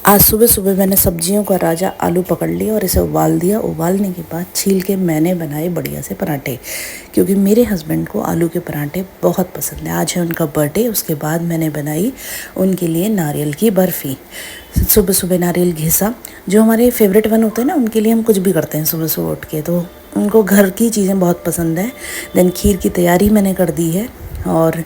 आज सुबह सुबह मैंने सब्जियों का राजा आलू पकड़ लिया और इसे उबाल दिया। उबालने के बाद छील के मैंने बनाए बढ़िया से पराठे, क्योंकि मेरे हस्बैंड को आलू के पराठे बहुत पसंद है। आज है उनका बर्थडे। उसके बाद मैंने बनाई उनके लिए नारियल की बर्फ़ी। सुबह सुबह नारियल घिसा, जो हमारे फेवरेट वन होते हैं ना, उनके लिए हम कुछ भी करते हैं सुबह सुबह उठ के, तो उनको घर की चीज़ें बहुत पसंद है। देन खीर की तैयारी मैंने कर दी है और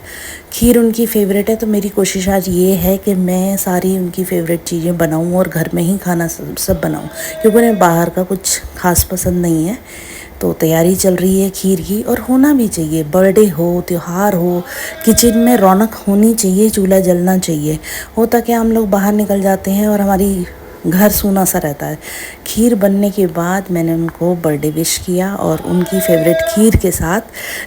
खीर उनकी फ़ेवरेट है, तो मेरी कोशिश आज ये है कि मैं सारी उनकी फ़ेवरेट चीज़ें बनाऊं और घर में ही खाना सब बनाऊं, क्योंकि उन्हें बाहर का कुछ खास पसंद नहीं है। तो तैयारी चल रही है खीर की, और होना भी चाहिए। बर्थडे हो, त्यौहार हो, किचन में रौनक होनी चाहिए, चूल्हा जलना चाहिए। होता क्या, हम लोग बाहर निकल जाते हैं और हमारी घर सूना सा रहता है। खीर बनने के बाद मैंने उनको बर्थडे विश किया और उनकी फेवरेट खीर के साथ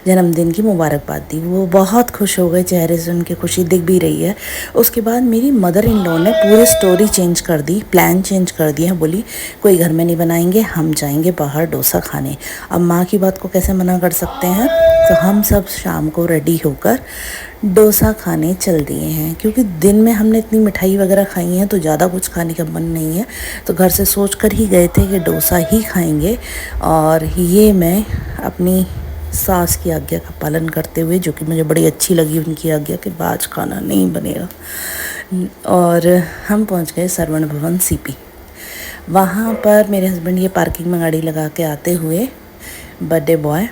जन्मदिन की मुबारकबाद दी। वो बहुत खुश हो गए, चेहरे से उनकी खुशी दिख भी रही है। उसके बाद मेरी मदर इन लॉ ने पूरी स्टोरी चेंज कर दी, प्लान चेंज कर दिया। बोली कोई घर में नहीं बनाएंगे, हम जाएंगे बाहर डोसा खाने। अब माँ की बात को कैसे मना कर सकते हैं। तो हम सब शाम को रेडी होकर डोसा खाने चल दिए हैं, क्योंकि दिन में हमने इतनी मिठाई वगैरह खाई है तो ज़्यादा कुछ खाने का मन नहीं है। तो घर से सोच कर ही गए थे कि डोसा ही खाएंगे। और ये मैं अपनी सास की आज्ञा का पालन करते हुए, जो कि मुझे बड़ी अच्छी लगी उनकी आज्ञा, कि आज खाना नहीं बनेगा। और हम पहुंच गए सरवण भवन सीपी। वहाँ पर मेरे हस्बैंड ये पार्किंग में गाड़ी लगा के आते हुए बर्थडे बॉय,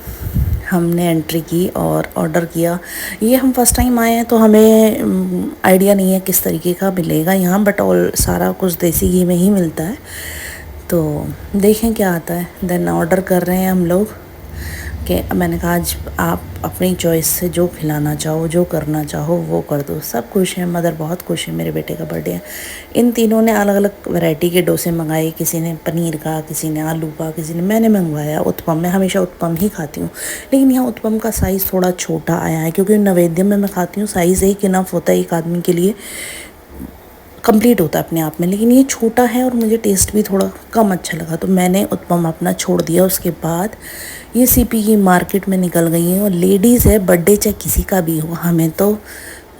हमने एंट्री की और ऑर्डर किया। ये हम फर्स्ट टाइम आए हैं तो हमें आइडिया नहीं है किस तरीके का मिलेगा यहाँ, बट ऑल सारा कुछ देसी घी में ही मिलता है। तो देखें क्या आता है। देन ऑर्डर कर रहे हैं हम लोग, कि मैंने कहा आज आप अपनी चॉइस से जो खिलाना चाहो, जो करना चाहो वो कर दो। सब खुश हैं, मदर बहुत खुश है, मेरे बेटे का बर्थडे है। इन तीनों ने अलग अलग वैरायटी के डोसे मंगाए, किसी ने पनीर का, किसी ने आलू का, किसी ने, मैंने मंगवाया उत्पम। मैं हमेशा उत्पम ही खाती हूँ, लेकिन यहाँ उत्पम का साइज़ थोड़ा छोटा आया है, क्योंकि नैवेद्य में मैं खाती हूँ साइज़ एक इनफ होता है एक आदमी के लिए, कंप्लीट होता है अपने आप में। लेकिन ये छोटा है और मुझे टेस्ट भी थोड़ा कम अच्छा लगा, तो मैंने उत्पम अपना छोड़ दिया। उसके बाद ये सीपी की मार्केट में निकल गई हैं, और लेडीज़ है, बर्थडे चाहे किसी का भी हो, हमें तो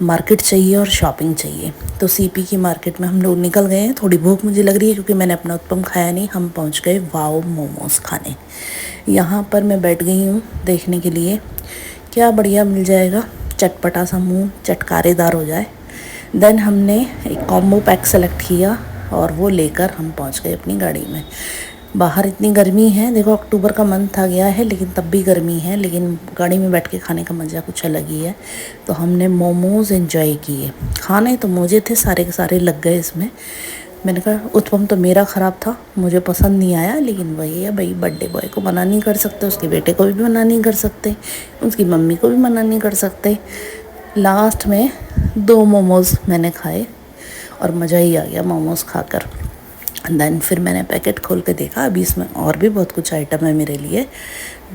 मार्केट चाहिए और शॉपिंग चाहिए। तो सीपी की मार्केट में हम लोग निकल गए हैं। थोड़ी भूख मुझे लग रही है, क्योंकि मैंने अपना उत्पम खाया नहीं। हम पहुंच गए वाओ मोमोज़ खाने। यहाँ पर मैं बैठ गई हूँ देखने के लिए क्या बढ़िया मिल जाएगा, चटपटा सा, मुँह चटकारेदार हो जाए। देन हमने एक कॉम्बो पैक सेलेक्ट किया और वो लेकर हम पहुंच गए अपनी गाड़ी में। बाहर इतनी गर्मी है, देखो अक्टूबर का मंथ आ गया है लेकिन तब भी गर्मी है, लेकिन गाड़ी में बैठ के खाने का मज़ा कुछ अलग ही है। तो हमने मोमोज़ एंजॉय किए। खाने तो मुझे थे, सारे के सारे लग गए इसमें। मैंने कहा उत्पम तो मेरा ख़राब था, मुझे पसंद नहीं आया, लेकिन वही है भाई, बर्थडे बॉय को मना नहीं कर सकते, उसके बेटे को भी मना नहीं कर सकते, उसकी मम्मी को भी मना नहीं कर सकते। लास्ट में 2 मोमोज़ मैंने खाए और मज़ा ही आ गया मोमोज़ खाकर। देन फिर मैंने पैकेट खोल के देखा, अभी इसमें और भी बहुत कुछ आइटम है मेरे लिए।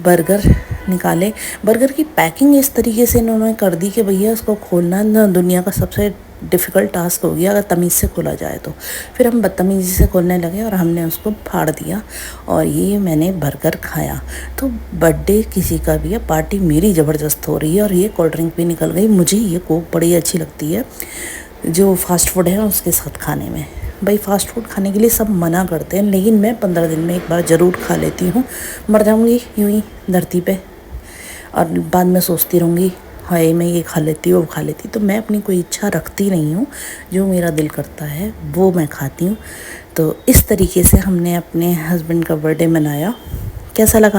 बर्गर निकाले। बर्गर की पैकिंग इस तरीके से इन्होंने कर दी कि भैया उसको खोलना ना दुनिया का सबसे डिफ़िकल्ट टास्क हो गया, अगर तमीज़ से खोला जाए तो। फिर हम बदतमीज़ी से खोलने लगे और हमने उसको फाड़ दिया, और ये मैंने बर्गर खाया। तो बर्थडे किसी का भी है, पार्टी मेरी ज़बरदस्त हो रही है। और ये कोल्ड ड्रिंक भी निकल गई। मुझे ये कोक बड़ी अच्छी लगती है, जो फास्ट फूड है उसके साथ खाने में। भाई फास्ट फूड खाने के लिए सब मना करते हैं, लेकिन मैं 15 दिन में एक बार ज़रूर खा लेती हूँ। मर जाऊँगी यूँ ही धरती पे, और बाद में सोचती रहूँगी हाय मैं ये खा लेती हूँ, वो खा लेती। तो मैं अपनी कोई इच्छा रखती नहीं हूँ, जो मेरा दिल करता है वो मैं खाती हूँ। तो इस तरीके से हमने अपने हस्बैंड का बर्थडे मनाया। कैसा लगा?